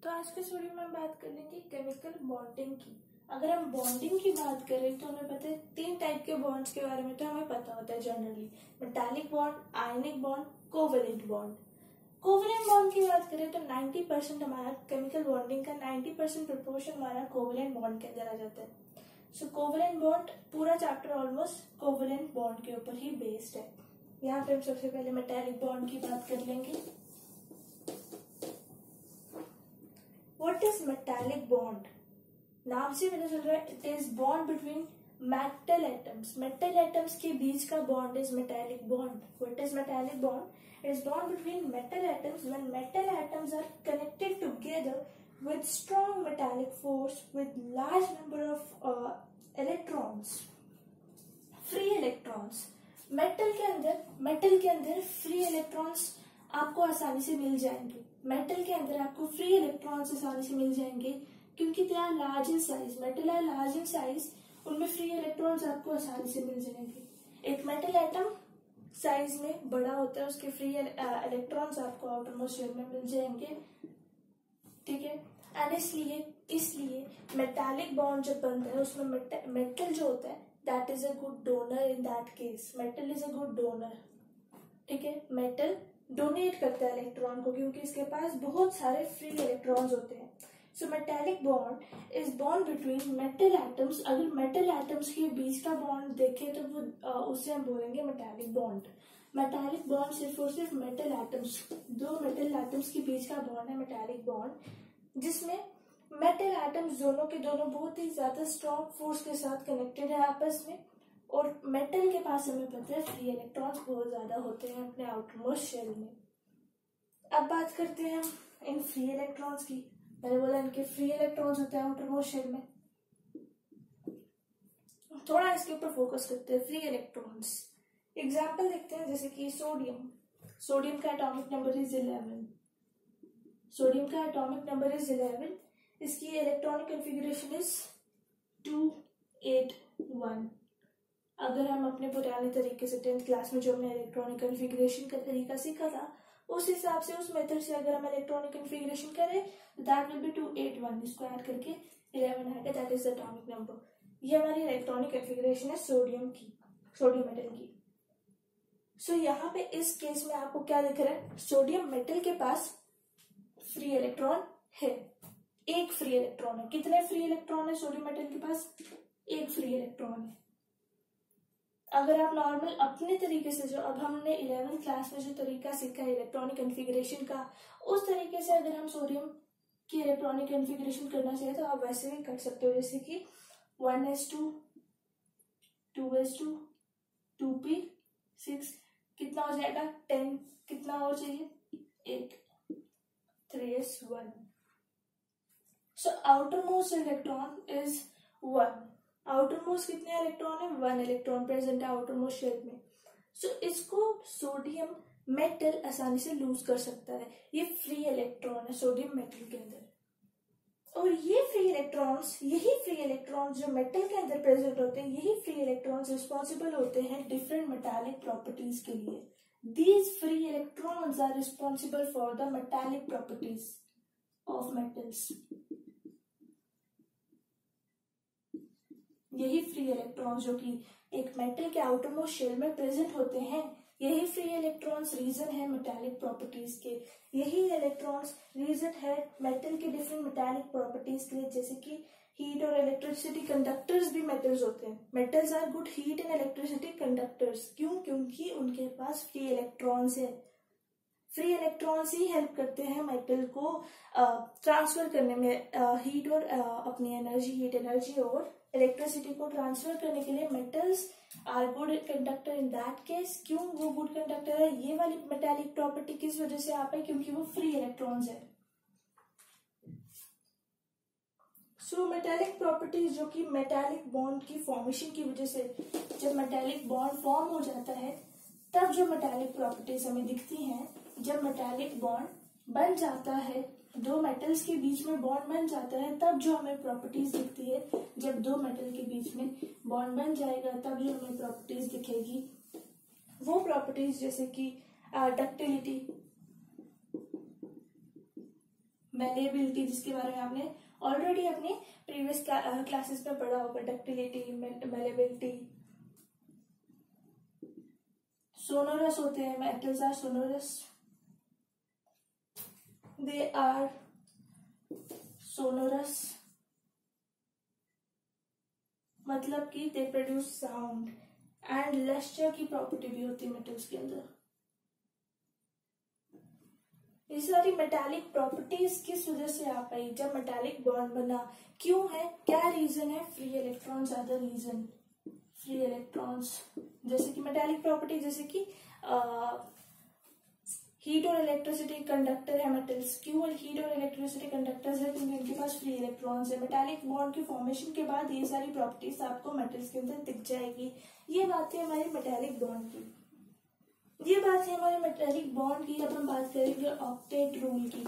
तो आज के इस वीडियो में हम बात कर लेंगे केमिकल बॉन्डिंग की। अगर हम बॉन्डिंग की बात करें तो हमें पता है 3 टाइप के बॉन्ड्स के बारे में तो हमें पता होता है generally, metallic bond, ionic bond, covalent bond. Covalent bond की बात करें तो 90% हमारा केमिकल बॉन्डिंग का 90% प्रोपोर्शन हमारा कोवेलेंट बॉन्ड के अंदर आ जाता है। सो कोवेलेंट बॉन्ड पूरा चैप्टर ऑलमोस्ट कोवेलेंट बॉन्ड के ऊपर ही बेस्ड है। यहाँ पे हम सबसे पहले मेटालिक बॉन्ड की बात कर लेंगे। What is metallic bond? नाम से पता चल रहा है it is bond between metal atoms. Metal atoms के बीच का bond is metallic bond. What is metallic bond? It is bond between metal atoms when metal atoms are connected together with strong metallic force with large number of electrons. Free electrons. Metal के अंदर free electrons आपको आसानी से मिल जाएंगे। Metal के अंदर आपको free electrons आसानी से मिल जाएंगे क्योंकि they are large in size. Metal are large in size, उनमें फ्री इलेक्ट्रॉन्स आपको आसानी से मिल जाएंगे। एक मेटल एटम साइज में बड़ा होता है, उसके फ्री इलेक्ट्रॉन्स आपको आउटरमोस्ट शेल में मिल जाएंगे, ठीक है। एंड इसलिए मेटालिक बॉन्ड जब बनता है उसमें मेटल जो होता है that is a good donor. In that case metal is a good donor, ठीक है। मेटल डोनेट करता है इलेक्ट्रॉन को क्योंकि इसके पास बहुत सारे फ्री इलेक्ट्रॉन्स होते हैं। So metallic bond is bond between metal atoms. अगर मेटल एटम्स के बीच का बॉन्ड देखें तो वो उसे हम बोलेंगे मेटालिक बॉन्ड। मेटालिक बॉन्ड सिर्फ और सिर्फ मेटल एटम्स, दो मेटल एटम्स के बीच का बॉन्ड है मेटालिक बॉन्ड, जिसमें मेटल एटम्स दोनों के दोनों बहुत ही ज्यादा स्ट्रॉन्ग फोर्स के साथ कनेक्टेड है आपस में, और मेटल के पास हमें पता है फ्री इलेक्ट्रॉन्स बहुत ज्यादा होते हैं अपने आउटरमोस्ट शेल में। अब बात करते हैं हम इन फ्री इलेक्ट्रॉन्स की। मैंने बोला इनके फ्री इलेक्ट्रॉन्स होते हैं आउटरमोस्ट शेल में। थोड़ा इसके ऊपर फोकस करते हैं फ्री इलेक्ट्रॉन्स। एग्जाम्पल देखते हैं जैसे कि सोडियम का एटॉमिक नंबर इज 11। सोडियम का एटॉमिक नंबर इज 11। इसकी इलेक्ट्रॉनिक कॉन्फ़िगरेशन इज 281। अगर हम अपने पुराने तरीके से 10th क्लास में जो हमने इलेक्ट्रॉनिक कॉन्फ़िगरेशन का तरीका सीखा था उस हिसाब से, उस मेथड से अगर हम इलेक्ट्रॉनिक कॉन्फ़िगरेशन करें तो दैट विल बी 281। इसको ऐड करके 11 आएगा, that is the atomic number. ये हमारी इलेक्ट्रॉनिक कॉन्फ़िगरेशन है सोडियम मेटल की। सो यहाँ पे इस केस में आपको क्या दिख रहा है, सोडियम मेटल के पास फ्री इलेक्ट्रॉन है, एक फ्री इलेक्ट्रॉन है। कितने फ्री इलेक्ट्रॉन है सोडियम मेटल के पास? एक फ्री इलेक्ट्रॉन है। अगर आप नॉर्मल अपने तरीके से, जो अब हमने 11th क्लास में जो तरीका सीखा है इलेक्ट्रॉनिक कॉन्फ़िगरेशन का, उस तरीके से अगर हम सोडियम की इलेक्ट्रॉनिक कॉन्फ़िगरेशन करना चाहिए तो आप वैसे भी कर सकते हो, जैसे कि 1s2 2s2 2p6 कितना हो जाएगा 10, कितना हो चाहिए 8 3s1। So outermost electron is 1। Outermost कितने इलेक्ट्रॉन है? 1 इलेक्ट्रॉन प्रेजेंट है आउटरमोस्ट शेल में। सो इसको सोडियम मेटल आसानी से लूज कर सकता है। ये फ्री इलेक्ट्रॉन है सोडियम मेटल के अंदर, और ये फ्री इलेक्ट्रॉन्स, यही फ्री इलेक्ट्रॉन्स जो मेटल के अंदर प्रेजेंट होते हैं, यही फ्री इलेक्ट्रॉन्स रिस्पॉन्सिबल होते हैं डिफरेंट मेटालिक प्रॉपर्टीज के लिए। These free electrons are responsible for the metallic properties of metals. यही फ्री इलेक्ट्रॉन्स जो कि एक मेटल के आउटरमोस्ट शेल में प्रेजेंट होते हैं, यही फ्री इलेक्ट्रॉन्स रीजन है मेटालिक प्रॉपर्टीज के। यही इलेक्ट्रॉन्स रीजन है मेटल के डिफरेंट मेटालिक प्रॉपर्टीज के लिए, जैसे कि हीट और इलेक्ट्रिसिटी कंडक्टर्स भी मेटल्स होते हैं। Metals are good heat and electricity conductors. क्यों? क्योंकि उनके पास फ्री इलेक्ट्रॉन्स है। फ्री इलेक्ट्रॉन्स ही हेल्प करते हैं मेटल को ट्रांसफर करने में, हीट और अपनी हीट एनर्जी और इलेक्ट्रिसिटी को ट्रांसफर करने के लिए metals are good conductor in that case. क्यों वो गुड कंडक्टर है? ये वाली मेटालिक प्रॉपर्टी किस वजह से आप है? क्योंकि वो फ्री इलेक्ट्रॉन्स है। सो मेटालिक प्रॉपर्टीज जो कि मेटालिक बॉन्ड की फॉर्मेशन की वजह से, जब मेटालिक बॉन्ड फॉर्म हो जाता है तब जो मेटालिक प्रॉपर्टीज हमें दिखती हैं, जब मेटालिक बॉन्ड बन जाता है, दो मेटल्स के बीच में बॉन्ड बन जाता है, तब जो हमें प्रॉपर्टीज दिखती है। जब दो मेटल के बीच में बॉन्ड बन जाएगा तब जो हमें प्रॉपर्टीज दिखेगी, वो प्रॉपर्टीज जैसे कि डक्टिलिटी, मेलेबिलिटी, जिसके बारे में आपने ऑलरेडी अपने प्रीवियस क्लासेस में पढ़ा होगा, डक्टिलिटी, मेलेबिलिटी। सोनोरस होते हैं, metals are sonorous, they are sonorous, मतलब कि they produce sound. And lustre की प्रॉपर्टी भी होती है मेटल्स के अंदर। ये सारी मेटालिक प्रॉपर्टीज किस वजह से आ पाई, जब मेटालिक बॉन्ड बना, क्यों है, क्या रीजन है? Free electrons are the reason. Free electrons, जैसे कि मेटालिक प्रॉपर्टी, जैसे कि हीट और इलेक्ट्रिसिटी कंडक्टर है मेटल्स। क्यों हीट और इलेक्ट्रिसिटी कंडक्टर्स है? क्योंकि इनके पास फ्री इलेक्ट्रॉन्स है। मेटालिक बॉन्ड की फॉर्मेशन के बाद ये सारी प्रॉपर्टीज आपको मेटल्स के अंदर दिख जाएगी। ये बात है हमारी मेटालिक बॉन्ड की। ये बात है हमारे मेटालिक बॉन्ड की। अब हम बात करेंगे ऑक्टेट रूल की।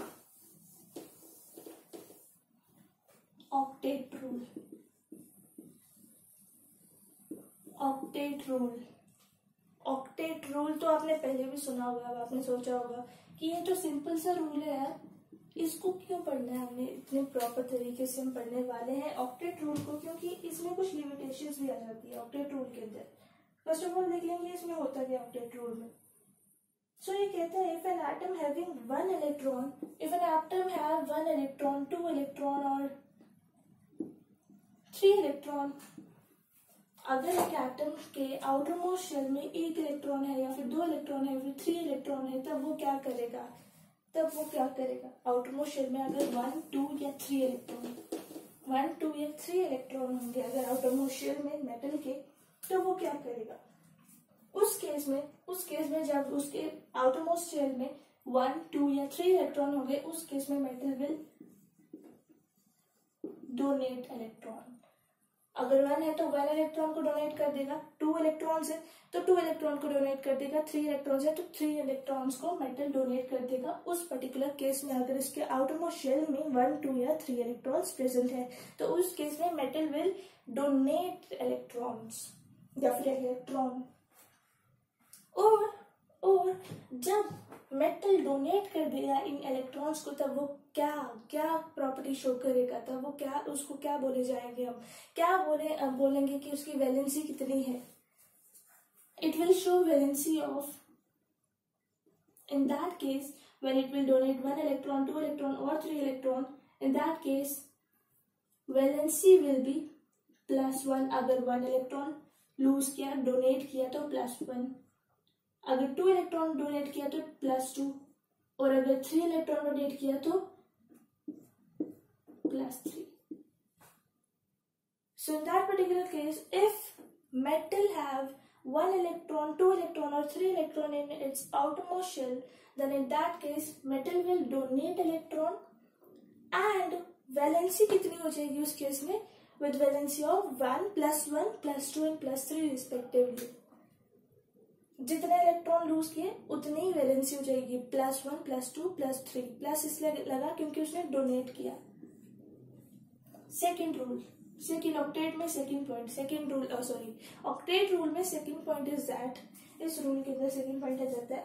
Octet rule, octet rule, octet rule तो आपने पहले भी सुना होगा। अब आपने सोचा होगा कि ये तो सिंपल सा रूल है यार, इसको क्यों पढ़ना है हमने, इतने प्रॉपर तरीके से हम पढ़ने वाले हैं ऑक्टेट रूल को, क्योंकि इसमें कुछ लिमिटेशंस भी आ जाती है ऑक्टेट रूल के अंदर। फर्स्ट ऑफ ऑल देख लेंगे इसमें होता क्या ऑक्टेट रूल में। सो ये कहता है if an atom having one electron, if an atom have one electron, two electron और three electron, अगर एक एटम के आउटर मोस्ट शेल में एक इलेक्ट्रॉन है या फिर दो इलेक्ट्रॉन है, फिर 3 इलेक्ट्रॉन है, तब वो क्या करेगा? आउटर मोस्ट शेल में अगर 1, 2 या 3 इलेक्ट्रॉन, 1, 2 या 3 इलेक्ट्रॉन होंगे अगर आउटर मोस्ट शेल में मेटल के, तो वो क्या करेगा? उस केस में जब उसके आउटर मोस्ट शेल में 1, 2 या 3 इलेक्ट्रॉन होंगे, उस केस में मेटल विल डोनेट इलेक्ट्रॉन। अगर 1 है तो 1 इलेक्ट्रॉन को डोनेट कर देगा, 2 इलेक्ट्रॉन्स है तो 2 इलेक्ट्रॉन को डोनेट कर देगा, 3 इलेक्ट्रॉन्स है तो 3 इलेक्ट्रॉन्स को मेटल डोनेट कर देगा। उस पर्टिकुलर केस में अगर इसके आउटर मोस्ट शेल में 1, 2 या 3 इलेक्ट्रॉन्स प्रेजेंट है, तो उस केस में मेटल विल डोनेट इलेक्ट्रॉन्स या फिर इलेक्ट्रॉन। और जब मेटल डोनेट कर देगा इन इलेक्ट्रॉन्स को, तब वो क्या प्रॉपर्टी शो करेगा? तब वो उसको क्या बोले जाएंगे? हम क्या बोलेंगे कि उसकी वैलेंसी कितनी है? It will show valency of, in that case when it will donate 1 electron, 2 electron और 3 electron, in that case valency will be +1। अगर 1 इलेक्ट्रॉन लूज किया, डोनेट किया तो +1, अगर 2 इलेक्ट्रॉन डोनेट किया तो +2, और अगर 3 इलेक्ट्रॉन डोनेट किया तो +3। So in that particular case, if metal have 1 electron, 2 electron or 3 electron in its outermost shell, then in that case metal will donate electron and valency कितनी हो जाएगी उस केस में? With valency of 1, +1, +2 and +3 respectively। जितने electron lose किए उतनी ही valency हो जाएगी, +1, +2, +3। प्लस इसलिए लगा क्योंकि उसने डोनेट किया। सेकेंड रूल, सेकेंड ऑक्टेट में second point, second rule octet rule में सेकेंड पॉइंट इज दैट, इस रूल के अंदर सेकेंड पॉइंट आ जाता है,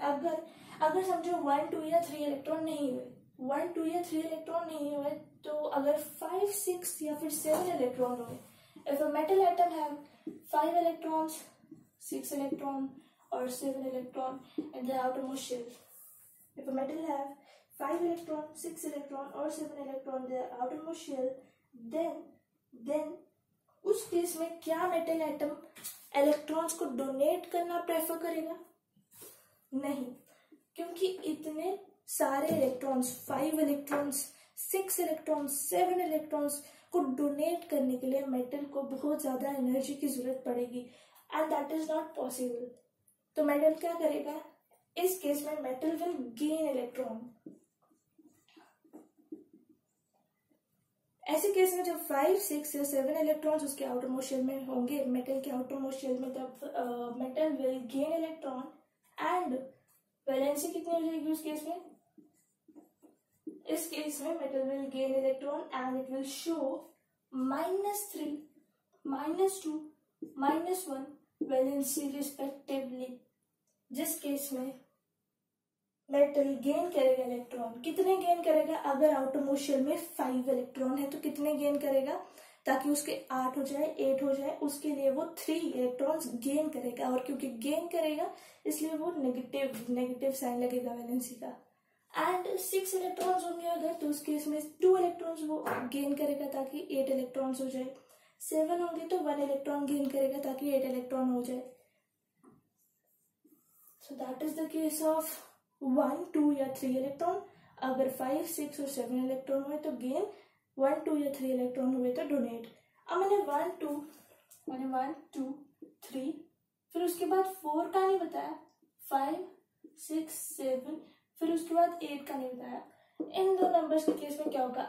अगर समझो 1, 2 या 3 इलेक्ट्रॉन नहीं हुए, 1, 2 या 3 इलेक्ट्रॉन नहीं हुए, तो अगर 5, 6 या फिर 7 इलेक्ट्रॉन हुए, if a metal atom have 5 electrons, 6 electron or 7 electron in the outermost shell. If a metal have 5 electron, 6 electron or 7 electron in the outermost shell, then उस केस में क्या मेटल एटम इलेक्ट्रॉन्स को donate करना prefer करेगा? नहीं, क्योंकि इतने सारे इलेक्ट्रॉन्स, 5 इलेक्ट्रॉन्स, 6 इलेक्ट्रॉन्स, 7 इलेक्ट्रॉन्स को डोनेट करने के लिए मेटल को बहुत ज्यादा एनर्जी की जरूरत पड़ेगी, and that is not possible. तो मेटल क्या करेगा? इस केस में मेटल विल गेन इलेक्ट्रॉन। ऐसे केस में जब 5, 6 या 7 इलेक्ट्रॉन्स उसके आउटर मोस्ट शेल में होंगे, मेटल के आउटर मोस्ट शेल में, तब metal will gain electron and valency कितनी हो जाएगी उस केस में? इस केस में metal will gain electron and it will show -3, -2, -1 valency respectively. जिस केस में मेटल गेन करेगा इलेक्ट्रॉन, कितने गेन करेगा? अगर आउटरमोस्ट शेल में 5 इलेक्ट्रॉन है तो कितने गेन करेगा? ताकि उसके 8 हो जाए, 8 हो जाए, उसके लिए वो 3 इलेक्ट्रॉन्स गेन करेगा। और क्योंकि गेन करेगा इसलिए वो नेगेटिव साइन लगेगा वैलेंसी का। एंड 6 इलेक्ट्रॉन्स होंगे अगर, तो उस केस में 2 इलेक्ट्रॉन्स वो गेन करेगा ताकि 8 इलेक्ट्रॉन्स हो जाए। 7 होंगे तो 1 इलेक्ट्रॉन गेन करेगा ताकि 8 इलेक्ट्रॉन हो जाए। So that is the case of 1, 2 या 3 इलेक्ट्रॉन। अगर 5, 6 और 7 इलेक्ट्रॉन हुए तो गेन, 1, 2 या 3 इलेक्ट्रॉन हुए तो डोनेट। अब मैंने 1, 2, 3, फिर उसके बाद 4 का नहीं बताया, 5, 6, 7, फिर उसके बाद 8 का नहीं बताया। इन दो नंबर्स के केस में क्या होगा?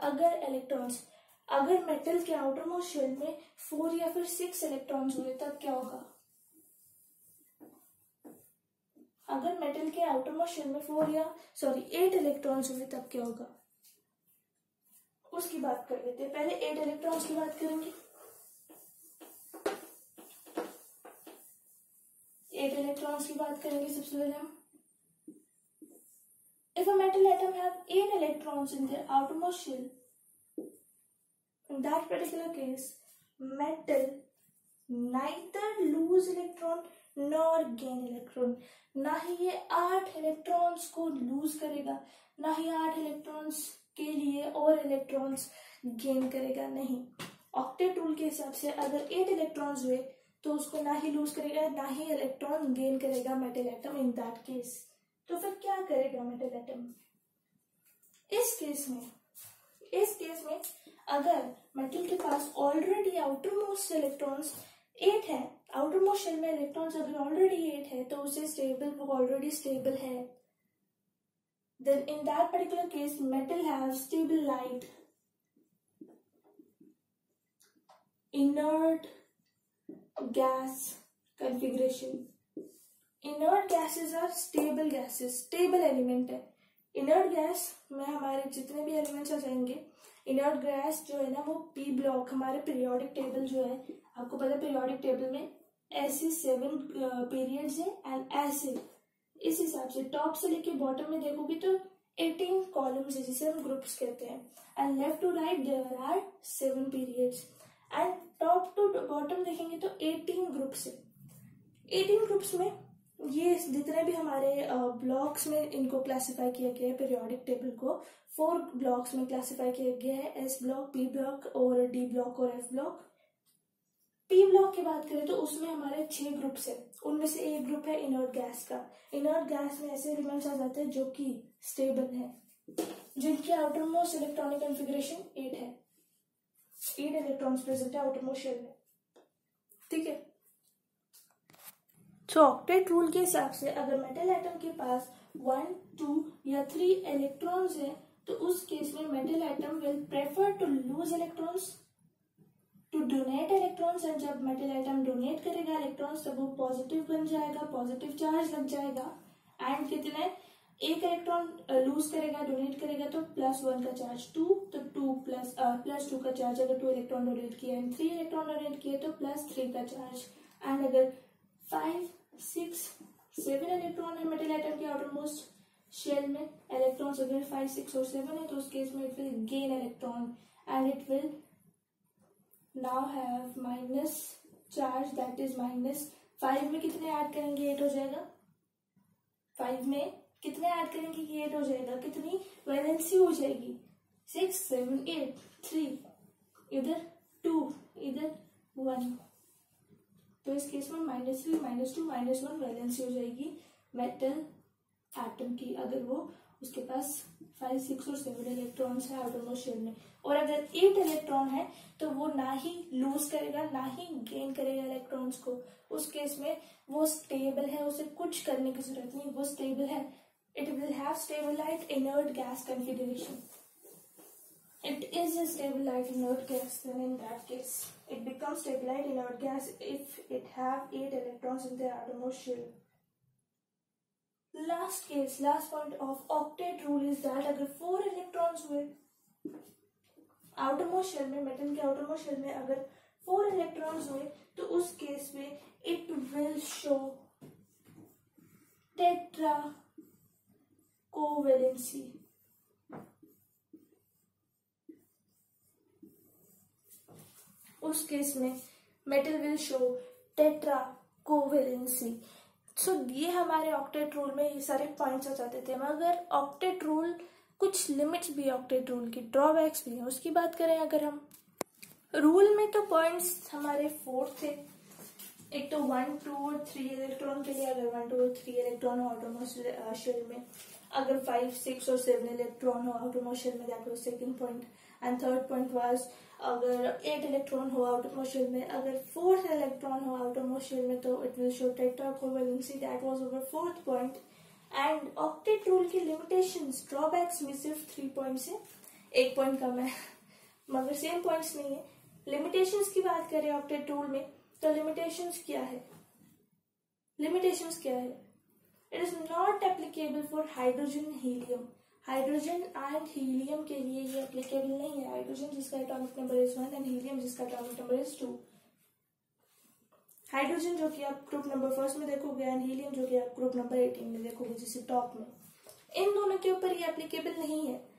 अगर मेटल के आउटर मोस्ट शेल में 4 या फिर 6 इलेक्ट्रॉन्स हुए तब क्या होगा? अगर मेटल के आउटर मोस्ट शेल में 8 इलेक्ट्रॉन्स हुए तब क्या होगा? उसकी बात कर लेते हैं। पहले 8 इलेक्ट्रॉन्स की बात करेंगे। 8 इलेक्ट्रॉन्स की बात करेंगे सबसे पहले हम। If a metal atom have 8 electrons in their outermost shell, in that particular case, metal neither lose electron nor gain electron. ना ही ये 8 इलेक्ट्रॉन्स को लूज करेगा, ना ही 8 इलेक्ट्रॉन्स के लिए और इलेक्ट्रॉन्स गेन करेगा, नहीं। ऑक्टेट रूल के हिसाब से अगर 8 इलेक्ट्रॉन्स हुए तो उसको ना ही लूज करेगा ना ही इलेक्ट्रॉन गेन करेगा metal atom in that case. तो फिर क्या करेगा मेटल एटम इस केस में? अगर मेटल के पास ऑलरेडी आउटर मोस्ट इलेक्ट्रॉन्स 8 है, आउटर मोस्ट शेल में इलेक्ट्रॉन्स अगर ऑलरेडी 8 है तो उसे वो ऑलरेडी स्टेबल है, then in that particular case metal has stable light, inert gas configuration. Inert gases are stable gases, stable element है। inert gas में हमारे जितने भी एलिमेंट्स आ जाएंगे, inert gas जो है ना वो p ब्लॉक, हमारे पीरियोडिक टेबल जो है, आपको पता है पीरियोडिक टेबल में ऐसे 7 पीरियड्स है एंड ऐसे इस हिसाब से टॉप से लेके बॉटम में देखोगे तो 18 कॉलम्स है जिसे हम ग्रुप्स कहते हैं। And left to right there are 7 periods and top to bottom देखेंगे तो 18 ग्रुप्स है। 18 ग्रुप्स में ये जितने भी हमारे ब्लॉक्स में इनको क्लासिफाई किया गया है, पीरियोडिक टेबल को 4 ब्लॉक्स में क्लासिफाई किया गया है, एस ब्लॉक, पी ब्लॉक और डी ब्लॉक और एफ ब्लॉक। पी ब्लॉक की बात करें तो उसमें हमारे 6 ग्रुप्स है, उनमें से एक ग्रुप है इनर्ट गैस का। इनर्ट गैस में ऐसे एलिमेंट्स आ जाते हैं जो कि स्टेबल है, जिनकी आउटर मोस्ट इलेक्ट्रॉनिक कॉन्फ़िगरेशन 8 है, 8 इलेक्ट्रॉन्स प्रेजेंट है आउटर मोस्ट शेल में, ठीक है। तो ऑक्टेट रूल के हिसाब से अगर मेटल एटम के पास 1, 2 या 3 इलेक्ट्रॉन्स है तो उस केस में metal atom will prefer to lose electrons to donate electrons. And जब मेटल एटम डोनेट करेगा इलेक्ट्रॉन्स तब वो पॉजिटिव बन जाएगा, पॉजिटिव चार्ज लग जाएगा। एंड कितने, एक इलेक्ट्रॉन लूज करेगा, डोनेट करेगा तो +1 का चार्ज 2, तो 2 +2 का चार्ज अगर 2 इलेक्ट्रॉन डोनेट किया एंड 3 इलेक्ट्रॉन डोनेट किए तो +3 का चार्ज। एंड अगर 5, 6, 7 इलेक्ट्रॉन है मेटल एटम के आउटर मोस्ट शेल में, इलेक्ट्रॉन्स अगर 5, 6 और 7 है तो उस केस में it will gain electron and it will now have minus charge, that is -5 में कितने ऐड करेंगे 8 हो जाएगा। 5 में कितने ऐड करेंगे कि 8 हो जाएगा, कितनी वैलेंसी हो जाएगी 6, 7, 8, 3 इधर 2 इधर 1, तो इस केस में -3, -2, -1 वैलेंसी हो जाएगी मेटल एटम की अगर वो उसके पास 5, 6 और 7 इलेक्ट्रॉन्स है आउटर मोस्ट शेल में। और अगर 8 इलेक्ट्रॉन है तो वो ना ही लूज करेगा ना ही गेन करेगा इलेक्ट्रॉन्स को, उस केस में वो स्टेबल है, उसे कुछ करने की जरूरत नहीं, वो स्टेबल है। It will have stabilised inert gas configuration. It is a stabilized inert gas, then in that case it becomes stabilized inert gas if it have 8 electrons in their outermost shell. Last case, last point of octet rule is that अगर 4 electrons हुए outermost shell में, metal के outermost shell में अगर 4 electrons हुए तो उस case में it will show tetra covalency. उस केस में metal will show tetra covalency. So ये हमारे ऑक्टेट रूल में ये सारे पॉइंट्स आ जाते थे। मगर ऑक्टेट रूल कुछ लिमिट्स भी है, ऑक्टेट रूल की ड्रॉबैक्स भी है। उसकी बात करें अगर हम, रूल में तो पॉइंट्स हमारे 4 थे। एक तो 1, 2 और 3 इलेक्ट्रॉन के लिए, अगर 1, 2 और 3 इलेक्ट्रॉन हो आउटरमोस्ट शेल में, अगर 5, 6 और 7 इलेक्ट्रॉन हो आउटरमोस्ट शेल में, that was second point. And third point was अगर 8 इलेक्ट्रॉन हो आउटरमोस्ट शेल में, अगर 4th इलेक्ट्रॉन हो आउटरमोस्ट शेल में, तो it will show tetra covalency. That was our 4th point. And octet rule की लिमिटेशंस, ड्रॉबैक्स में सिर्फ 3 पॉइंट्स है, 1 पॉइंट कम है, मगर सेम पॉइंट्स नहीं है। लिमिटेशंस की बात करें ऑक्टेट रूल में, तो लिमिटेशंस क्या है? लिमिटेशंस क्या है? It is not applicable for hydrogen helium. Hydrogen and helium के लिए ये एप्लीकेबल नहीं है। हाइड्रोजन जिसका atomic number is 1 and helium जिसका एटॉमिक नंबर इज 2। हाइड्रोजन जो कि आप ग्रुप नंबर 1 में देखोगे एंड हीलियम जो कि आप ग्रुप नंबर 18 में देखोगे, जिसे टॉप में, इन दोनों के ऊपर ये एप्लीकेबल नहीं है।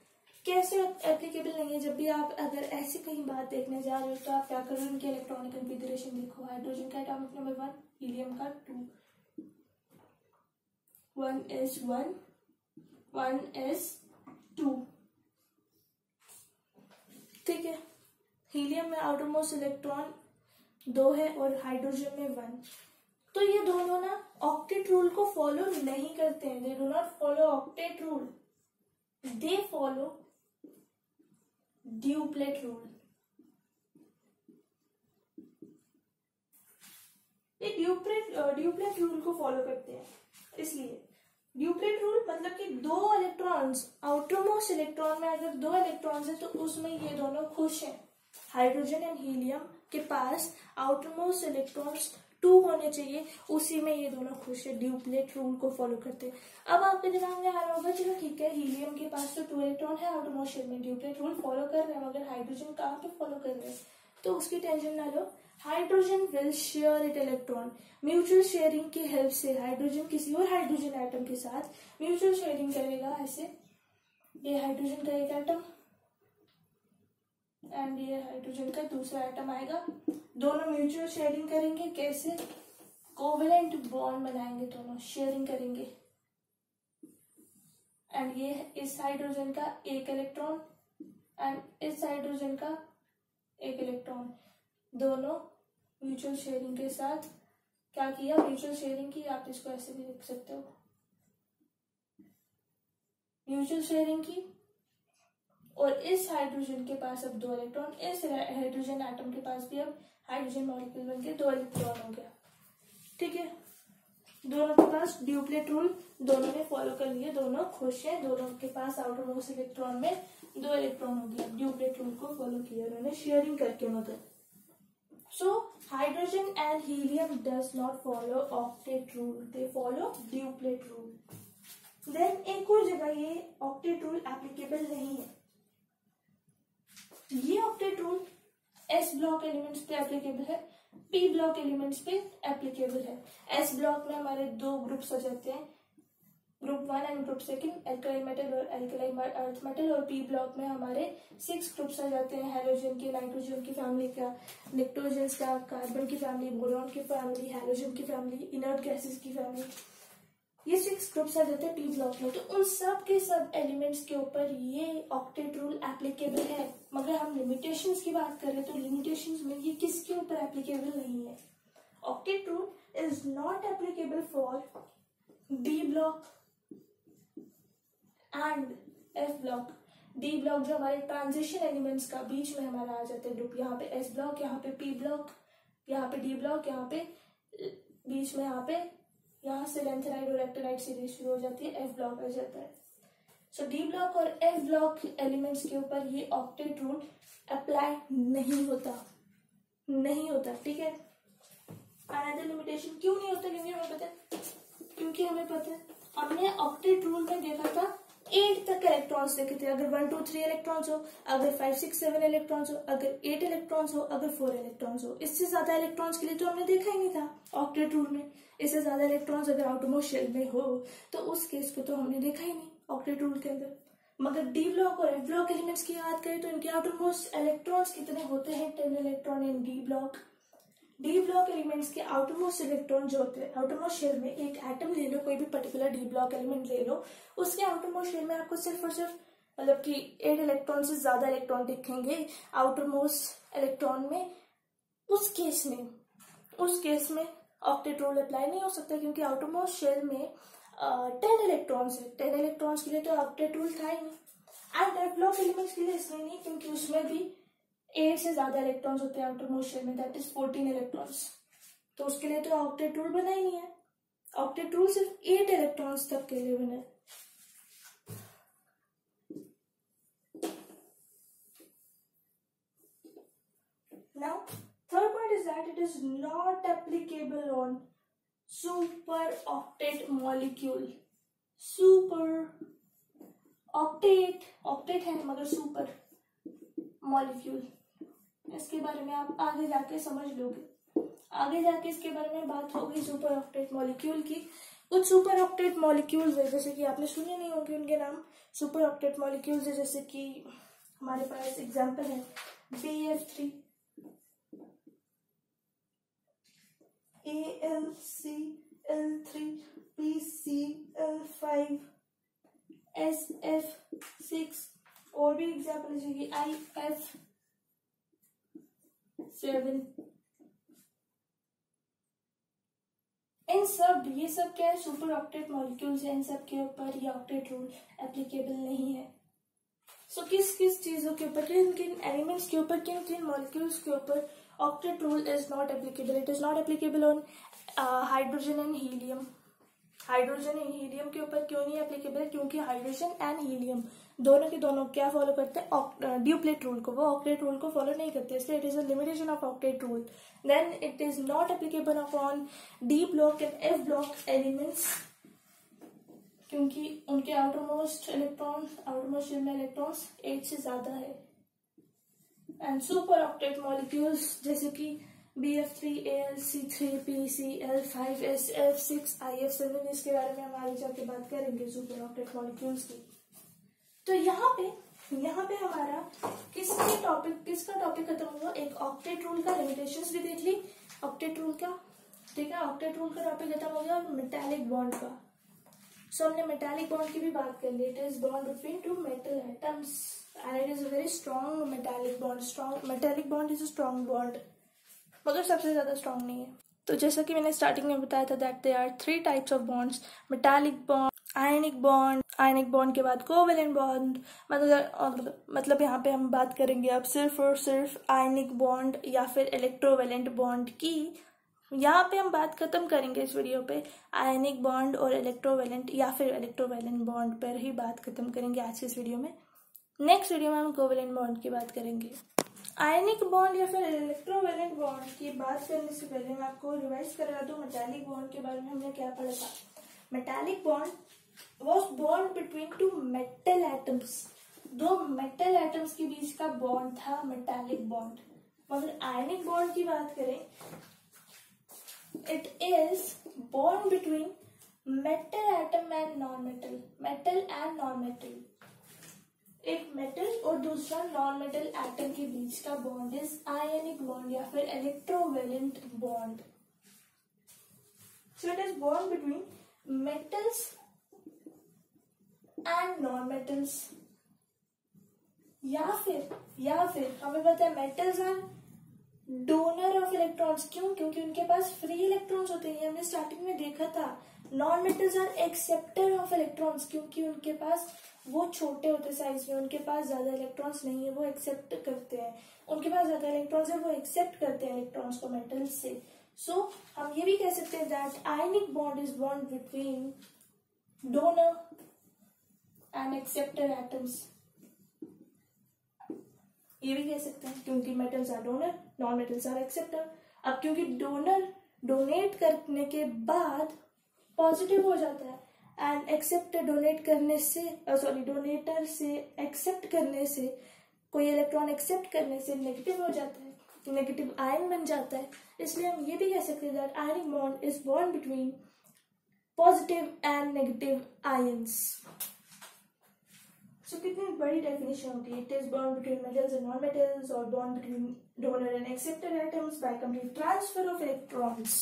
कैसे एप्लीकेबल नहीं है? जब भी आप अगर ऐसी कहीं बात देखने जा रहे हो तो आप क्या करो, इनके इलेक्ट्रॉनिक कॉन्फ़िगरेशन देखो। हाइड्रोजन का एटॉमिक नंबर 1, हीलियम का 2, 1 is 1, 1 is 2। ठीक है, हीलियम में आउटरमोस्ट इलेक्ट्रॉन 2 है और हाइड्रोजन में 1। तो ये दोनों ना ऑक्टेट रूल को फॉलो नहीं करते हैं। They do not follow octet rule, they follow duplet rule. ये ड्यूप्लेट रूल को फॉलो करते हैं। इसलिए ड्यूप्लेट रूल मतलब कि 2 इलेक्ट्रॉन्स, आउटरमोस्ट इलेक्ट्रॉन में अगर 2 इलेक्ट्रॉन्स है तो उसमें ये दोनों खुश हैं। हाइड्रोजन एंड हीलियम के पास आउटरमोस्ट इलेक्ट्रॉन्स 2 होने चाहिए, उसी में ये दोनों खुश है। ड्यूप्लेट रूल को फॉलो करते हैं। अब आपके दिमाग में आ रहा होगा, चलो ठीक है, हीलियम के पास तो 2 इलेक्ट्रॉन है आउटरमोस्ट शेल में, ड्यूप्लेट रूल फॉलो कर रहे हैं, मगर हाइड्रोजन कहाँ पे फॉलो कर रहे हैं? तो उसकी टेंशन ना लो। Hydrogen will share it electron. Mutual sharing की हेल्प से हाइड्रोजन किसी और हाइड्रोजन एटम के साथ म्यूचुअल शेयरिंग करेगा। ऐसे ये हाइड्रोजन का एक एटम एंड ये हाइड्रोजन का दूसरा एटम आएगा, दोनों म्यूचुअल शेयरिंग करेंगे। कैसे? कोवेलेंट बॉन्ड बनाएंगे, दोनों शेयरिंग करेंगे। एंड ये इस हाइड्रोजन का एक इलेक्ट्रॉन एंड इस हाइड्रोजन का एक इलेक्ट्रॉन, दोनों म्यूचुअल शेयरिंग के साथ क्या किया? म्यूचुअल शेयरिंग की। आप इसको ऐसे भी लिख सकते हो, म्यूचुअल शेयरिंग की। और इस हाइड्रोजन के पास अब 2 इलेक्ट्रॉन, इस हाइड्रोजन एटम के पास भी अब हाइड्रोजन मॉलिक्यूल बनके 2 इलेक्ट्रॉन हो गया। ठीक है, दोनों के पास ड्यूप्लेट रूल दोनों ने फॉलो कर लिए, दोनों खुश हैं, दोनों के पास आउटर मोस्ट इलेक्ट्रॉन में 2 इलेक्ट्रॉन हो गया। ड्यूप्लेट रूल को फॉलो किया उन्होंने शेयरिंग करके मदद। So hydrogen and helium does not follow octet rule, they follow duplet rule. Then एक और जगह ये ऑक्टेट रूल एप्लीकेबल नहीं है। ये octet rule S block elements पे एप्लीकेबल है, पी ब्लॉक एलिमेंट्स पे एप्लीकेबल है। एस ब्लॉक में हमारे 2 ग्रुप्स आ जाते हैं, group 1 and group 2, alkaline metal और एल्कलाइन अर्थ मेटल। और पी ब्लॉक में हमारे 6 ग्रुप्स आ जाते हैं, हाइड्रोजन की, नाइट्रोजन की फैमिली का, निक्टोजन्स का, कार्बन की फैमिली, बोरॉन की फैमिली, हैलोजन की फैमिली, इनर्ट गैसेस की फैमिली। ये 6 ग्रुप्स आ जाते हैं पी ब्लॉक में। तो उन सब के सब एलिमेंट्स के ऊपर ये ऑक्टेट रूल एप्लीकेबल है। मगर हम लिमिटेशंस की बात करें तो लिमिटेशंस में ये किसके ऊपर एप्लीकेबल नहीं है? Octet rule is not applicable for D block and F block. D block जो हमारे ट्रांजिशन एलिमेंट्स का बीच में हमारा आ जाता है ग्रुप, यहाँ पे एस ब्लॉक, यहाँ पे पी ब्लॉक, यहाँ पे डी ब्लॉक, यहाँ पे बीच में यहाँ से लेंथेनाइड और एक्टिनाइड सीरीज शुरू हो जाती है, एफ ब्लॉक आ जाता है। सो डी ब्लॉक और एफ ब्लॉक एलिमेंट्स के ऊपर ये ऑक्टेट रूल अप्लाई नहीं होता। ठीक है, अनदर लिमिटेशन क्यों नहीं होता? क्योंकि हमें पता है हमने ऑक्टेट रूल में देखा था 8 तक इलेक्ट्रॉन्स देखे थे। अगर 1, 2, 3 इलेक्ट्रॉन्स हो, अगर 5, 6, 7 इलेक्ट्रॉन्स हो, अगर 8 इलेक्ट्रॉन्स हो, अगर 4 इलेक्ट्रॉन्स हो। इससे ज्यादा इलेक्ट्रॉन्स के लिए तो हमने देखा ही नहीं था ऑक्टेट रूल में। इससे ज्यादा इलेक्ट्रॉन्स अगर आउटरमोस्ट शेल में हो तो उस केस को तो हमने देखा ही नहीं। ऑक्टेट रूल के अंदर। मगर डी ब्लॉक और एफ ब्लॉक एलिमेंट्स की बात करें तो इनके आउटरमोस्ट इलेक्ट्रॉन्स कितने होते हैं, 10 electron in D block. D block elements के आउटरमोस्ट इलेक्ट्रॉन जो होते हैं, आउटरमोस्ट शेल में एक एटम ले लो, कोई भी पर्टिकुलर डी ब्लॉक एलिमेंट ले लो, उसके आउटरमोस्ट शेल में आपको सिर्फ और सिर्फ मतलब कि 8 इलेक्ट्रॉन से ज्यादा इलेक्ट्रॉन दिखेंगे आउटरमोस्ट इलेक्ट्रॉन में। उस केस में ऑक्टेट रूल अप्लाई नहीं हो सकता, क्योंकि आउटरमोस्ट शेल में 10 इलेक्ट्रॉन्स है। 10 इलेक्ट्रॉन्स के लिए तो ऑक्टेट रूल था ही नहीं। एंड एफ ब्लॉक एलिमेंट्स के लिए इसमें नहीं, क्योंकि उसमें भी 8 से ज्यादा इलेक्ट्रॉन्स होते हैं आउटरमोस्ट शेल में, दैट इज 14 इलेक्ट्रॉन्स। तो उसके लिए तो ऑक्टेट रूल बना ही नहीं है। ऑक्टेट रूल सिर्फ 8 इलेक्ट्रॉन्स तक के लिए बना है। Now, third point is that it is not applicable on super octet molecule. Super octet है मगर super molecule, इसके बारे में आप आगे जाके समझ लोगे। आगे जाके इसके बारे में बात होगी सुपर ऑक्टेट मॉलिक्यूल की। कुछ सुपर ऑक्टेट मॉलिक्यूल्स है जैसे कि आपने सुने नहीं होंगे उनके नाम। सुपर ऑक्टेट मॉलिक्यूल्स है जैसे कि हमारे पास एग्जांपल है BF3, AlCl3, PCl5, SF6, और भी एग्जाम्पल जैसे IF7। ये सब क्या है, सुपर ऑक्टेट मॉलिक्यूल्स है। इन सब के ऊपर ये ऑक्टेट रूल एप्लीकेबल नहीं है। सो किस किस चीजों के ऊपर, किन किन एलिमेंट्स के ऊपर, किन किन मॉलिक्यूल्स के ऊपर octet rule is not applicable. It is not applicable on hydrogen and helium. Hydrogen and helium के ऊपर क्यों नहीं एप्लीकेबल, क्योंकि हाइड्रोजन एंड हीलियम दोनों के दोनों क्या फॉलो करते हैं, ड्यूप्लेट रूल को। वो ऑक्टेट रूल को फॉलो नहीं करते, इसलिए it is a limitation of octet rule. Then it is not applicable upon D block and F block elements, क्योंकि उनके आउटरमोस्ट शेल में इलेक्ट्रॉन्स 8 से ज्यादा है। एंड सुपर ऑक्टेट मॉलिक्यूल्स जैसे कि BF3, AlC3, PCl5, SF6, IF7, इसके बारे में हम आगे जाके बात करेंगे सुपर ऑक्टेट मॉलिक्यूल्स की। तो यहाँ पे हमारा किसका टॉपिक खत्म हुआ, एक ऑक्टेट रूल का लिमिटेशंस भी देख ली ऑक्टेट रूल का, ठीक है। ऑक्टेट रूल का टॉपिक खत्म हो गया और मेटालिक बॉन्ड का। सो हमने मेटालिक बॉन्ड की भी बात कर ली। It is bond between two metal atoms and it is a very strong metallic bond. Metallic bond is a strong bond, मगर सबसे ज्यादा स्ट्रॉन्ग नहीं है। तो जैसा कि मैंने स्टार्टिंग में बताया था that there are 3 types of bonds, metallic bond, ionic bond के बाद कोवेलेंट बॉन्ड। मतलब यहाँ पे हम बात करेंगे अब सिर्फ और सिर्फ आयनिक बॉन्ड या फिर इलेक्ट्रोवेलेंट बॉन्ड की। यहाँ पे हम बात खत्म करेंगे इस वीडियो पे आयनिक बॉन्ड और इलेक्ट्रोवेलेंट या फिर इलेक्ट्रोवेलेंट बॉन्ड पर ही बात खत्म करेंगे आज के इस वीडियो में। नेक्स्ट वीडियो में हम कोवेलेंट बॉन्ड की बात करेंगे। आयनिक बॉन्ड या फिर इलेक्ट्रोवेलेंट बॉन्ड की बात करने से पहले मैं आपको रिवाइज करा दूं मेटालिक बॉन्ड के बारे में हमने क्या पढ़ा था। Metallic bond was bond between 2 metal atoms, 2 metal atoms के बीच का बॉन्ड था मेटालिक बॉन्ड। मगर आयनिक बॉन्ड की बात करें, it is bond between metal atom and non metal. एक मेटल और दूसरा नॉन मेटल एटम के बीच का बॉन्ड इज आयनिक बॉन्ड या फिर electrovalent bond. So it is bond between metals and non metals. या फिर हमें पता है metals are donor of electrons. क्यों? क्योंकि उनके पास फ्री इलेक्ट्रॉन्स होते हैं, हमने स्टार्टिंग में देखा था। Non metals are acceptor of electrons, क्योंकि उनके पास वो छोटे होते साइज में, उनके पास ज्यादा इलेक्ट्रॉन्स नहीं है, वो एक्सेप्ट करते हैं। उनके पास ज्यादा इलेक्ट्रॉन्स है, वो एक्सेप्ट करते हैं इलेक्ट्रॉन्स को मेटल्स से। सो हम ये भी कह सकते हैं that ionic bond is bond between donor and acceptor atoms. ये भी कह सकते हैं क्योंकि metals are donor, non metals are acceptor. अब क्योंकि डोनर डोनेट करने के बाद पॉजिटिव हो जाता है एंड एक्सेप्टर डोनेटर से एक्सेप्ट करने से, कोई इलेक्ट्रॉन एक्सेप्ट करने से नेगेटिव हो जाता है, नेगेटिव आयन बन जाता है। इसलिए हम ये भी कह सकते हैं that ionic bond is bond between positive and negative ions. So कितनी बड़ी डेफिनेशन होती है. It is bond between metals and non metals और bond between donor and acceptor atoms by complete transfer of electrons.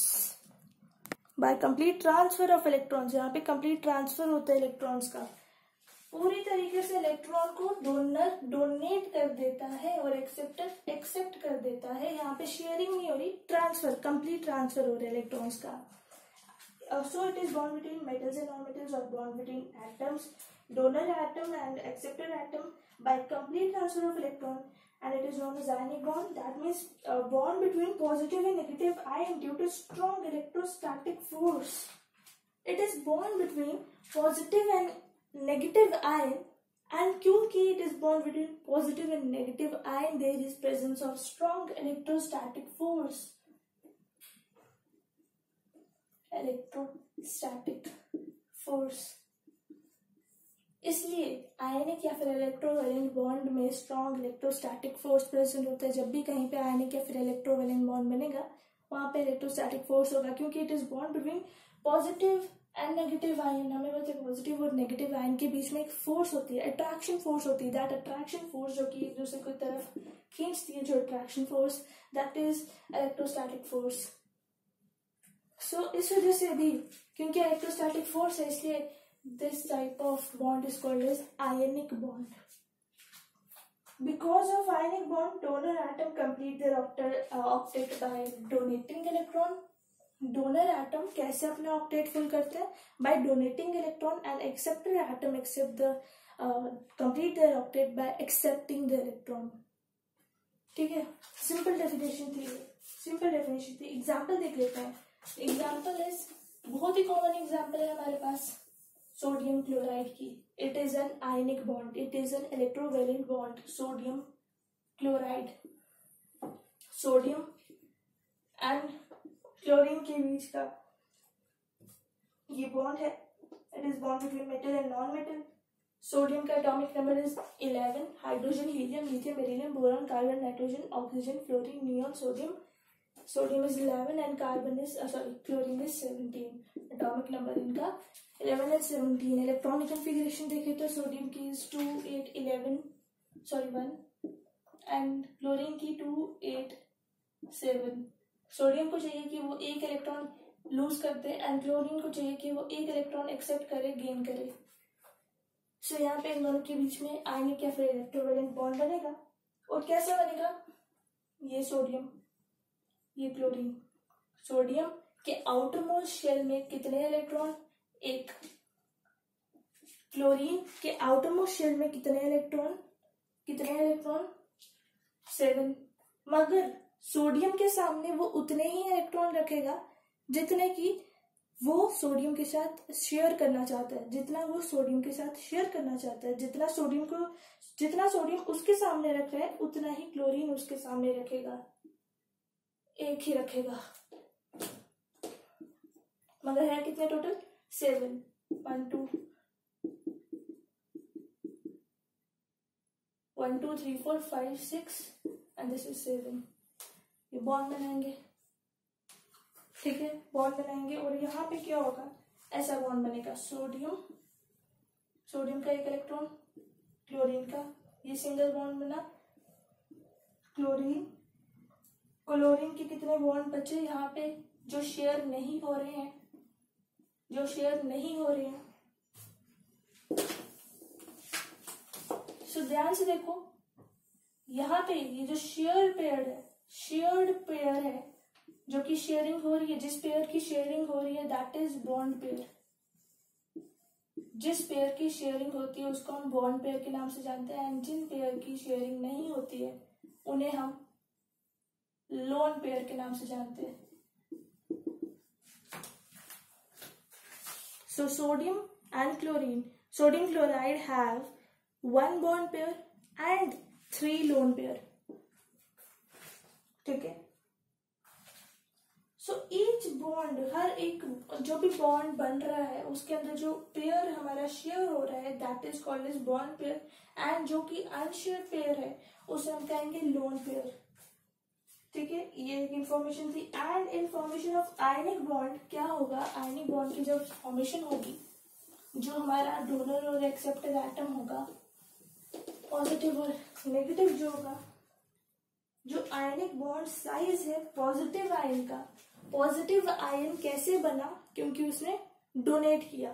By complete transfer of electrons, यहाँ पे complete transfer होता है electrons का. पूरी तरीके से इलेक्ट्रॉन को डोनर डोनेट कर देता है और एक्सेप्टर एक्सेप्ट कर देता है. यहाँ पे शेयरिंग नहीं हो रही, ट्रांसफर, कंप्लीट ट्रांसफर हो रहा है इलेक्ट्रॉन्स का. So it is bond between metals and non-metals or bond between atoms, donor atom and acceptor atom by complete transfer of electron, and it is known as ionic bond. That means a bond between positive and negative ion due to strong electrostatic force. It is bond between positive and negative ion, and क्योंकि it is bond between positive and negative ion, there is presence of strong electrostatic force. Electrostatic force. इसलिए आयनिक या फिर electrovalent bond में strong electrostatic force present होता है. जब भी कहीं पे आयनिक या फिर इलेक्ट्रोवैलेंट बॉन्ड बनेगा वहां पे इलेक्ट्रोस्टैटिक फोर्स होगा, क्योंकि it is bond between positive and negative ion. हमें पता है पॉजिटिव और नेगेटिव आयन के बीच में एक फोर्स होती है, अट्रैक्शन फोर्स होती है. दैट अट्रैक्शन फोर्स जो कि एक दूसरे की तरफ खींचती है, जो attraction force, that is electrostatic force. So इस वजह से भी, क्योंकि इलेक्ट्रोस्टैटिक फोर्स है, इसलिए this type of bond is called as ionic bond. Because of ionic bond donor atom complete their octet by donating electron. Donor atom कैसे अपना octet full करते हैं? By donating electron, and acceptor atom accept the complete their octet by accepting the electron. ठीक है, simple definition थी, simple definition थी. Example देख लेते हैं. एग्जाम्पल इज, बहुत ही कॉमन एग्जाम्पल है हमारे पास सोडियम क्लोराइड की. It is an ionic bond, it is an electrovalent bond. Sodium chloride, sodium and chlorine के बीच का ये बॉन्ड है. It is bond between metal and non metal. Sodium का atomic number is 11. Hydrogen, helium, lithium, beryllium, boron, carbon, nitrogen, oxygen, fluorine, neon, sodium. Sodium is 11 and chlorine is 17. Atomic number इनका 11 and 17. Electronic configuration देखें तो sodium की is 2 8 11 1 and chlorine की 2 8 7. Sodium को चाहिए कि वो एक इलेक्ट्रॉन लूज कर दे एंड क्लोरीन को चाहिए कि वो एक इलेक्ट्रॉन एक्सेप्ट करे, गेन करे. सो यहाँ पे इन दोनों के बीच में आयनिक या फिर इलेक्ट्रोवैलेंट बॉन्ड बनेगा. और कैसे बनेगा? ये सोडियम, ये क्लोरीन. सोडियम के आउटर मोस्ट शेल में कितने इलेक्ट्रॉन? एक. क्लोरीन के आउटर मोस्ट शेल में कितने इलेक्ट्रॉन? 7. मगर सोडियम के सामने वो उतने ही इलेक्ट्रॉन रखेगा जितने की वो सोडियम के साथ शेयर करना चाहता है, जितना वो सोडियम के साथ शेयर करना चाहता है. जितना सोडियम उसके सामने रख रहा है उतना ही क्लोरीन उसके सामने रखेगा, एक ही रखेगा. मगर है कितने टोटल? 7. 1 2 3 4 5 6 and this is 7. ये बॉन्ड बनाएंगे. ठीक है, बॉन्ड बनाएंगे और यहाँ पे क्या होगा? ऐसा बॉन्ड बनेगा. सोडियम का एक इलेक्ट्रॉन, क्लोरीन का, ये सिंगल बॉन्ड बना. क्लोरीन के कितने बॉन्ड बचे यहाँ पे जो शेयर नहीं हो रहे हैं? सो ध्यान से देखो, यहाँ पे ये जो शेयर्ड पेयर है जो कि शेयरिंग हो रही है, जिस पेयर की शेयरिंग हो रही है दैट इज बॉन्ड पेयर. जिस पेयर की शेयरिंग होती है उसको हम बॉन्ड पेयर के नाम से जानते हैं, एंड जिन पेयर की शेयरिंग नहीं होती है उन्हें हम लोन पेयर के नाम से जानते हैं. So sodium and chlorine, sodium chloride have 1 bond pair and 3 lone pair. ठीक है. So each bond, हर एक जो भी बॉन्ड बन रहा है उसके अंदर जो पेयर हमारा शेयर हो रहा है that is called as bond pair, and जो कि अनशेयर्ड पेयर है उसे हम कहेंगे लोन पेयर. ठीक है, ये एक इंफॉर्मेशन थी. And information of ionic bond क्या होगा? आयनिक बॉन्ड की जब फॉर्मेशन होगी, जो हमारा डोनर और एक्सेप्टर एटम होगा पॉजिटिव और नेगेटिव जो होगा, जो आयनिक बॉन्ड साइज है पॉजिटिव आयन का, पॉजिटिव आयन कैसे बना, क्योंकि उसने डोनेट किया।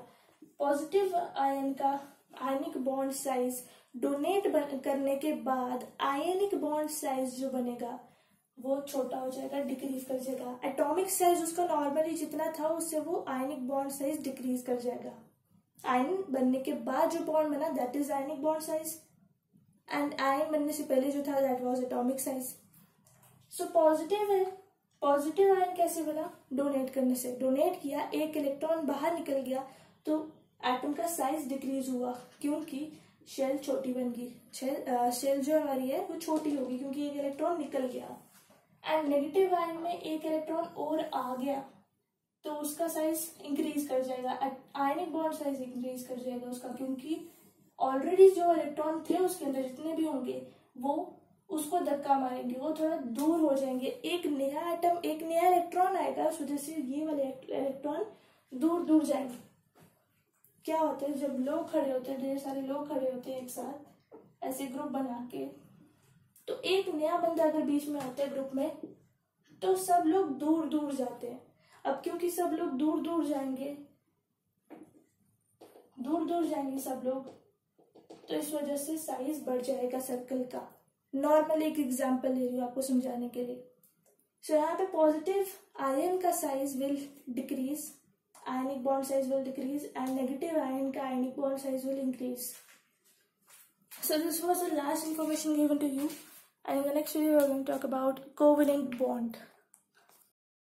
पॉजिटिव आयन का आयनिक बॉन्ड साइज डोनेट करने के बाद आयनिक बॉन्ड साइज जो बनेगा वो छोटा हो जाएगा, डिक्रीज कर जाएगा। एटॉमिक साइज उसका नॉर्मली जितना था उससे वो आयनिक बॉन्ड साइज डिक्रीज कर जाएगा। आयन बनने के बाद जो बॉन्ड बना that is ionic bond size, and ion बनने से पहले जो था that was atomic size. So positive है, पॉजिटिव आयन कैसे बना, डोनेट करने से। डोनेट किया, एक इलेक्ट्रॉन बाहर निकल गया तो एटम का साइज डिक्रीज हुआ, क्योंकि शेल छोटी बन गई। शेल जो हमारी है वो छोटी होगी क्योंकि एक इलेक्ट्रॉन निकल गया। एंड नेगेटिव आयन में एक इलेक्ट्रॉन और आ गया तो उसका साइज इंक्रीज कर जाएगा, आयनिक बॉन्ड साइज इंक्रीज कर जाएगा उसका, क्योंकि ऑलरेडी जो इलेक्ट्रॉन थे उसके अंदर जितने भी होंगे वो उसको धक्का मारेंगे, वो थोड़ा दूर हो जाएंगे। एक नया एटम, एक नया इलेक्ट्रॉन आएगा, उस वजह से ये वाले इलेक्ट्रॉन दूर दूर जाएंगे। क्या होता है जब लोग खड़े होते हैं, ढेर सारे लोग खड़े होते हैं एक साथ ऐसे ग्रुप बना के, तो एक नया बंदा अगर बीच में आता है ग्रुप में तो सब लोग दूर दूर जाते हैं। अब क्योंकि सब लोग दूर दूर जाएंगे सब लोग, तो इस वजह से साइज बढ़ जाएगा सर्कल का। नॉर्मल एक एग्जांपल ले रही हूँ आपको समझाने के लिए। सो यहाँ पे पॉजिटिव आयन का size will decrease, ionic bond size will decrease, and negative ion का ionic bond size will increase. So this was the last information given to you, and in the next video we are going to talk about covalent bond.